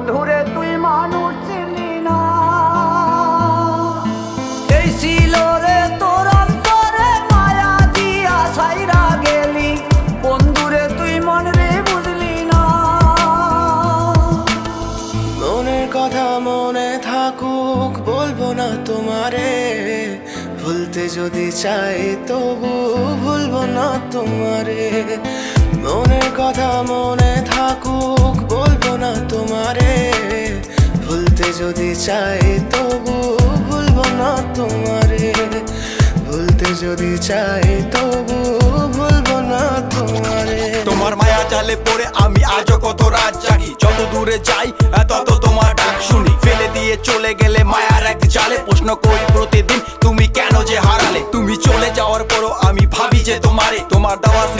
বন্ধুরে তুই মানুষ চিনি না। এই ছিল রে তোর অন্তরে মায়া দিয়া ছাইরা গেলি, বন্ধুরে তুই মন রে বুঝলি না। মনের কথা মনে থাকুক বলবো না তোমারে, ভুলতে যদি চাই তবু ভুলবো না তোমারে। মনের কথা মনে থাকুক বলবো না তোমারে, ভুলতে যদি চাই তবু ভুলবো না তোমারে। ভুলতে যদি চাই তবু ভুলবো না তোমারে। তোমার মায়া জালে পড়ে আমি আজও কত রাত জাগি, যত দূরে যাই তত তোমার ডাক শুনি। ফেলে দিয়ে চলে গেলে মায়ার এক জালে, প্রশ্ন করি প্রতিদিন তুমি কেন যে হারালে। তুমি চলে যাওয়ার পরও আমি ভাবি যে তোমার দেওয়া